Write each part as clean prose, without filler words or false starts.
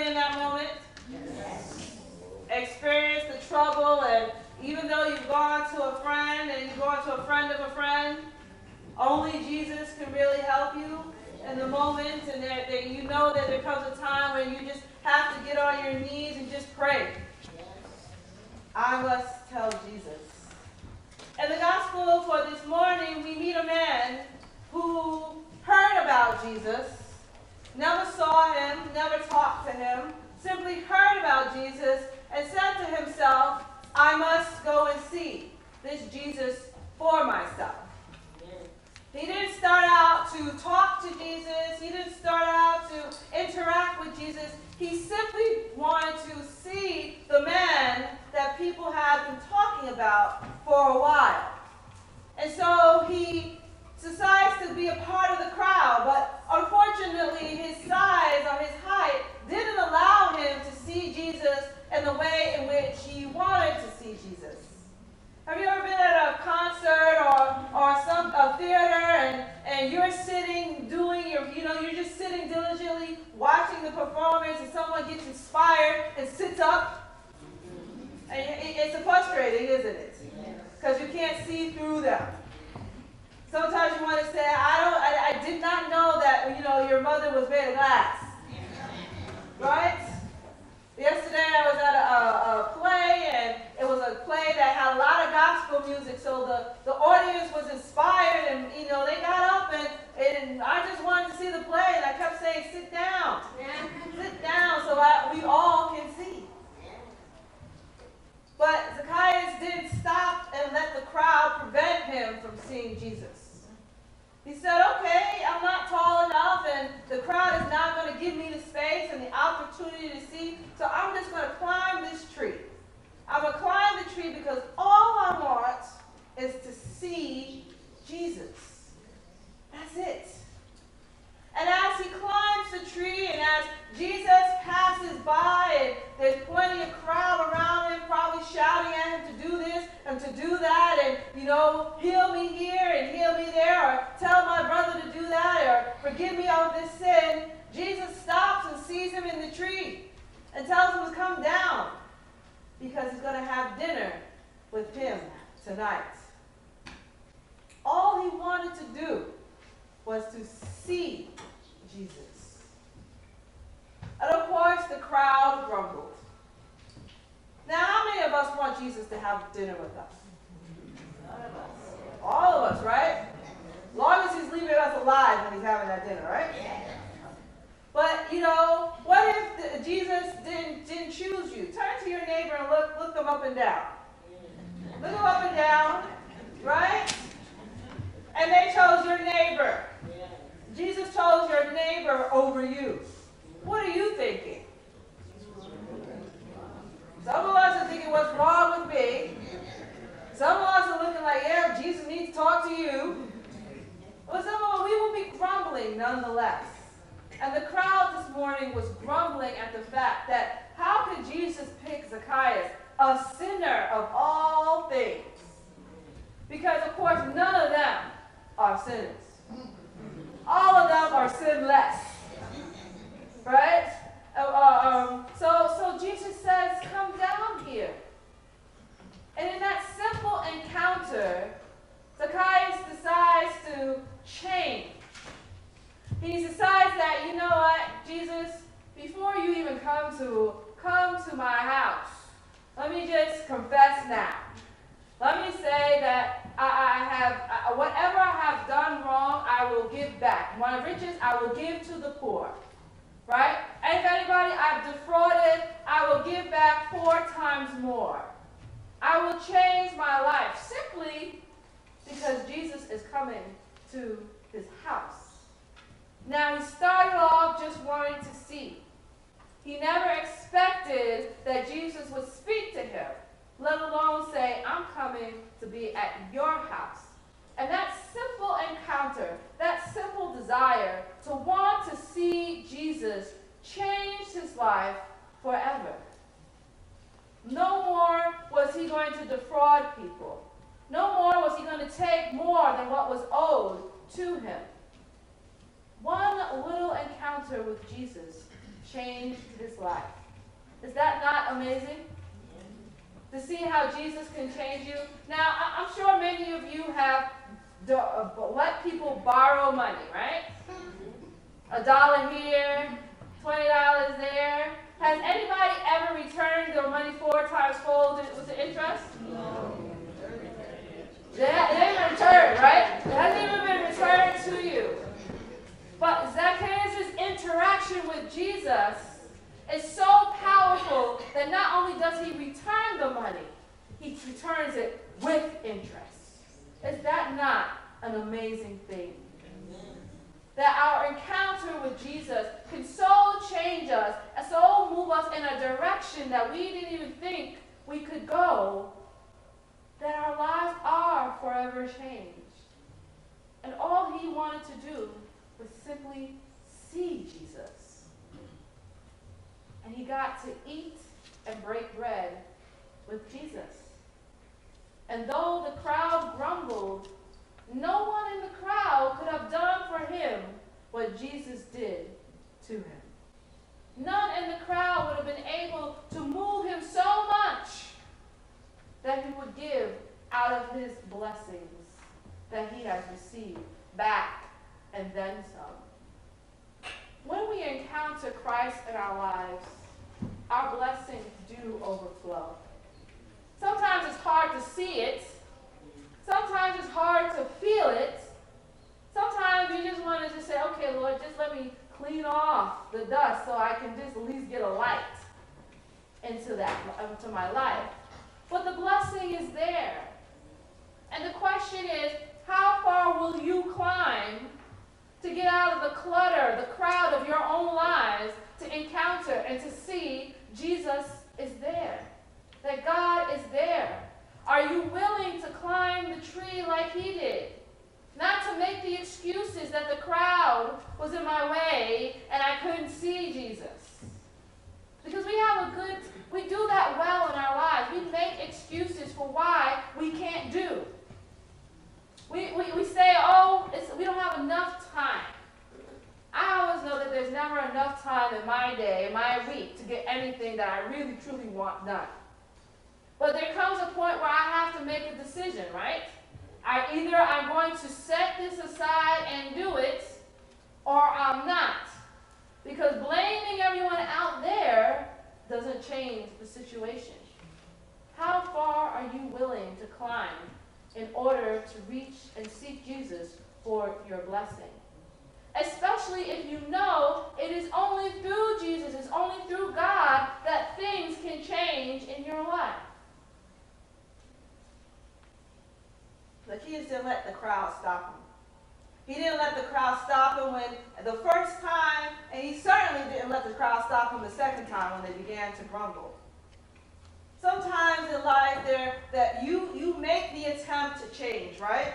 been in that moment? Yes. Experienced the trouble, and even though you've gone to a friend and you've gone to a friend of a friend, only Jesus can really help you in the moment, and that you know that there comes a time when you just have to get on your knees and just pray. I must tell Jesus. In the gospel for this morning, we meet a man who heard about Jesus, never saw him, never talked to him, simply heard about Jesus and said to himself, I must go and see this Jesus for myself. He didn't start out to talk to Jesus. He didn't start out to interact with Jesus. He simply wanted to see the man that people had been talking about for a while. And so he decides to be a part of the crowd, but unfortunately his size or his height didn't allow him to see Jesus in the way in which he wanted to see Jesus. Have you ever been at a concert or a theater and you're sitting doing you're just sitting diligently watching the performance and someone gets inspired and sits up? And it's frustrating, isn't it? Because you can't see through them. Sometimes you want to say, I did not know that, your mother was made of glass. Right? Yesterday I was at a play, and it was a play that had a lot of gospel music, so the audience was inspired, and they got up, and I just wanted to see the play, and I kept saying, sit down, sit down, so we all can see. But Zacchaeus didn't stop and let the crowd prevent him from seeing Jesus. He said, okay, I'm not tall enough, and the crowd is not going to give me the space and the opportunity to see, so I'm just going to climb this tree. I'm going to climb the tree because all I want is to see Jesus. That's it. And as he climbs the tree, and as Jesus passes by, and there's plenty of crowd around him, probably shouting at him to do this and to do that, and, heal me here and heal me there, or tell my brother to do that, or forgive me of this sin, Jesus stops and sees him in the tree and tells him to come down because he's going to have dinner with him tonight. All he wanted to do was to see Jesus. And of course, the crowd grumbled. Now, how many of us want Jesus to have dinner with us? None of us. All of us, right? As long as he's leaving us alive when he's having that dinner, right? But, what if Jesus didn't choose you? Turn to your neighbor and look them up and down. Look them up and down, right? And they chose your neighbor. Jesus chose your neighbor over you. What are you thinking? Some of us are thinking, what's wrong with me? Some of us are looking like, yeah, Jesus needs to talk to you. But some of us, we will be grumbling nonetheless. And the crowd this morning was grumbling at the fact that how could Jesus pick Zacchaeus, a sinner of all things? Because, of course, none of them are sinners. All of them are sinless. Right? So Jesus says, come down here. And in that simple encounter, Zacchaeus decides to change. He decides that, you know what, Jesus, before you even come to my house, let me just confess now. Let me say that whatever I have done wrong, I will give back. My riches, I will give to the poor. Right? And if anybody I've defrauded, I will give back 4 times more. I will change my life simply because Jesus is coming to his house. Now, he started off just wanting to see. He never expected that Jesus would speak to him, let alone say, I'm coming to be at your house. And that simple encounter, that simple desire to want to see Jesus changed his life forever. No more was he going to defraud people. No more was he going to take more than what was owed to him. One little encounter with Jesus changed his life. Is that not amazing? To see how Jesus can change you. Now, I'm sure many of you have let people borrow money, right? $1 here, $20 there. Has anybody ever returned their money 4 times fold with the interest? No. It ain't returned, right? It hasn't even been returned to you. But Zacchaeus' interaction with Jesus is so powerful that not only does he return the money, he returns it with interest. Is that not an amazing thing? That our encounter with Jesus can so change us and so move us in a direction that we didn't even think we could go, that our lives are forever changed. And all he wanted to do was simply see Jesus. And he got to eat and break bread with Jesus. And though the crowd grumbled, no one in the crowd could have done for him what Jesus did to him. None in the crowd would have been able to move him so much that he would give out of his blessings that he has received back and then some. When we encounter Christ in our lives, our blessings do overflow. Sometimes it's hard to see it. Sometimes it's hard to feel it. Sometimes you just want to just say, okay, Lord, just let me clean off the dust so I can just at least get a light into my life. But the blessing is there. And the question is, how far will you climb to get out of the clutter, the crowd of your own lives, to encounter and to see Jesus is there, that God is there? Are you willing to climb the tree like he did? Not to make the excuses that the crowd was in my way and I couldn't see Jesus. Because we do that well in our lives. We make excuses for why we can't do. We say, oh, we don't have enough time. I always know that there's never enough time in my day, in my week, to get anything that I really, truly want done. But there comes a point where I have to make a decision, right? Either I'm going to set this aside and do it, or I'm not. Because blaming everyone out there doesn't change the situation. How far are you willing to climb in order to reach and seek Jesus for your blessing? Especially if you know it is only through Jesus, it's only through God that things can change in your life. Zacchaeus didn't let the crowd stop him. He didn't let the crowd stop him when the first time, and he certainly didn't let the crowd stop him the second time when they began to grumble. Sometimes in life that you make the attempt to change, right?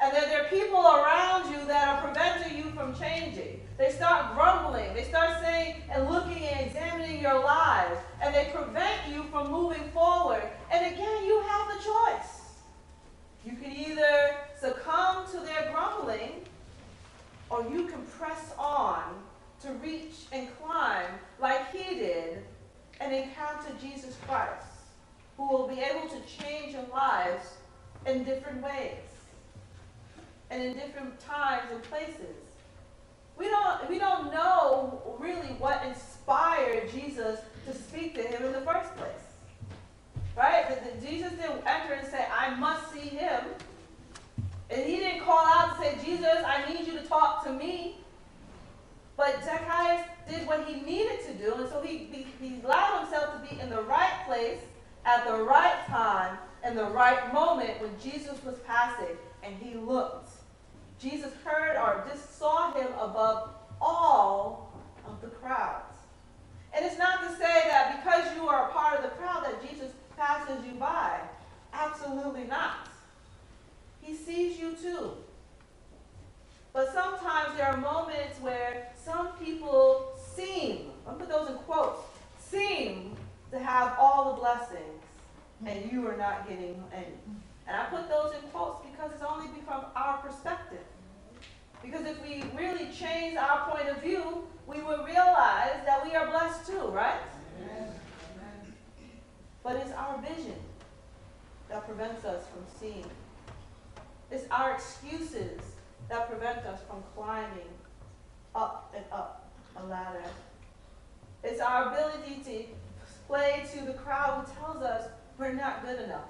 And then there are people around you that are preventing you from changing. They start grumbling. They start saying and looking and examining your lives. And they prevent you from moving forward. And again, you have the choice. You can either succumb to their grumbling, or you can press on to reach and climb like he did and encounter Jesus Christ, who will be able to change your lives in different ways and in different times and places. We don't know really what inspired Jesus to speak to him in the first place. Right? Jesus didn't enter and say, I must see him. And he didn't call out and say, Jesus, I need you to talk to me. But Zacchaeus did what he needed to do, and so he allowed himself to be in the right place at the right time in the right moment when Jesus was passing, and he looked. Jesus heard or just saw him above all of the crowds. And it's not to say that because you are a part of the crowd that Jesus passes you by. Absolutely not. He sees you too. But sometimes there are moments where some people seem, I'll put those in quotes, seem to have all the blessings and you are not getting any. And I put those in quotes because it's only from our perspective. Because if we really change our point of view, we would realize that we are blessed too, right? Amen. But it's our vision that prevents us from seeing. It's our excuses that prevent us from climbing up and up a ladder. It's our ability to play to the crowd who tells us we're not good enough.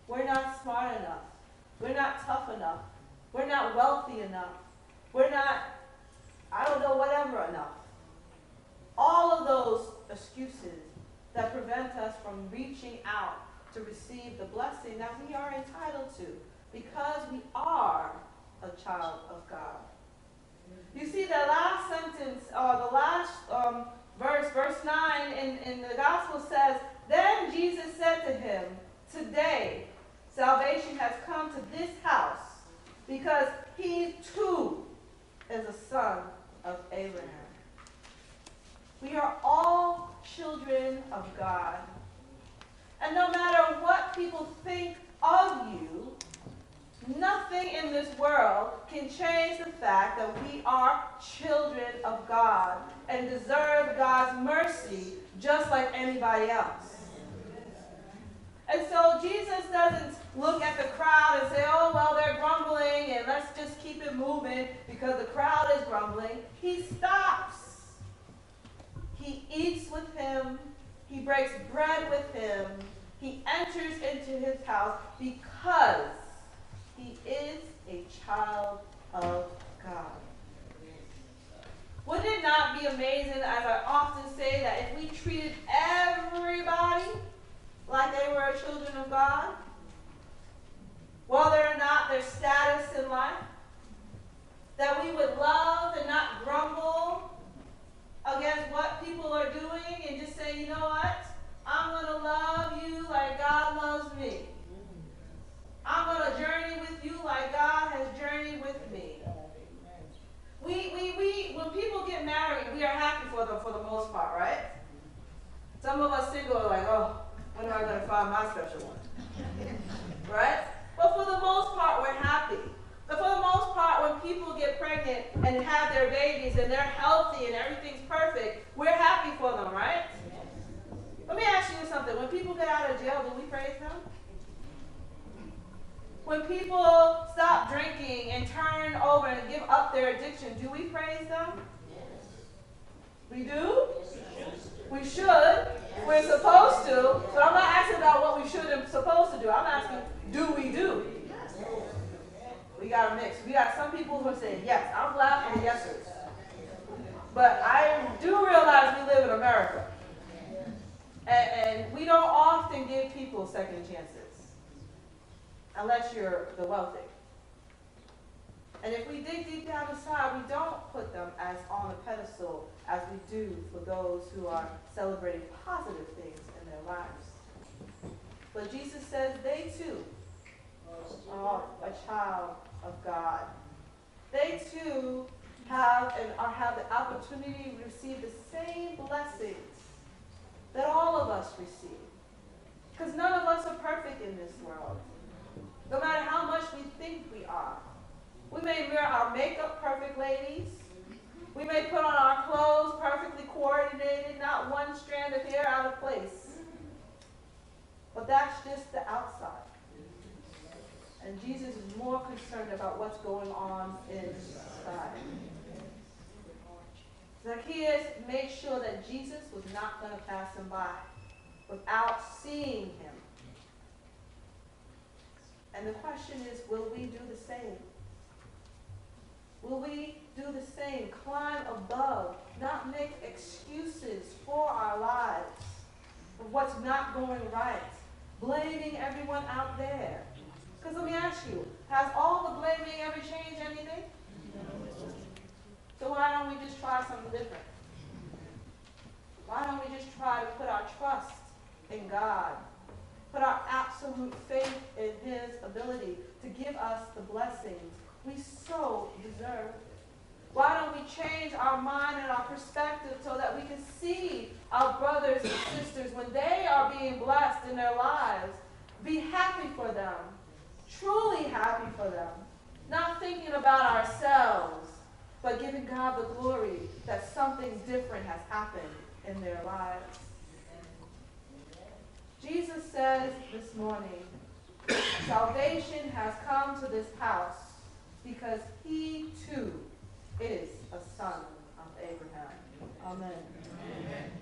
We're not smart enough. We're not tough enough. We're not wealthy enough. We're not, I don't know, whatever enough. All of those excuses that prevent us from reaching out to receive the blessing that we are entitled to because we are a child of God. You see, the last sentence, the last verse 9 in the gospel says, "Then Jesus said to him, 'Today salvation has come to this house, because he too is a son of Abraham.'" We are all children of God. And no matter what people think of you, nothing in this world can change the fact that we are children of God and deserve God's mercy just like anybody else. And so Jesus doesn't look at the crowd and say, "Oh, well, they're grumbling and let's just keep it moving because the crowd is grumbling." He stops. He eats with him. He breaks bread with him. He enters into his house because he is a child of God. Would it not be amazing, as I often say, that if we treated everybody like they were children of God, whether or not their status in life, that we would love and not grumble against what people are doing and just say, "You know what? I'm going to love you like God loves me. I'm going to journey with you like God has journeyed with me." When people get married, we are happy for them for the most part, right? Some of us single are like, "Oh, when am I going to find my special one?" Right? But for the most part, we're happy. But for the most part, when people get pregnant and have their babies and they're healthy and everything's perfect, we're happy for them, right? Let me ask you something. When people get out of jail, do we praise them? When people stop drinking and turn over and give up their addiction, do we praise them? We do? We should. We're supposed to. But I'm not asking about what we should and supposed to do. I'm asking, do we do? We got a mix. We got some people who say, "Yes." I'm glad for the yesers. But I do realize we live in America. And we don't often give people second chances. Unless you're the wealthy. And if we dig deep down inside, we don't put them as on a pedestal as we do for those who are celebrating positive things in their lives. But Jesus says they too are a child of God. They too have the opportunity to receive the same blessings that all of us receive. Because none of us are perfect in this world. No matter how much we think we are. We may wear our makeup perfect, ladies. We may put on our clothes perfectly coordinated, not one strand of hair out of place. But that's just the outside. And Jesus is more concerned about what's going on inside. Zacchaeus made sure that Jesus was not going to pass him by without seeing him. And the question is, will we do the same? Will we do the same? Climb above, not make excuses for our lives of what's not going right, blaming everyone out there. Because let me ask you, has all the blaming ever changed anything? So why don't we just try something different? Why don't we just try to put our trust in God? Put our absolute faith in his ability to give us the blessings we so deserve. Why don't we change our mind and our perspective so that we can see our brothers and sisters when they are being blessed in their lives, be happy for them, truly happy for them, not thinking about ourselves, but giving God the glory that something different has happened in their lives. Jesus says this morning, salvation has come to this house because he too is a son of Abraham. Amen. Amen.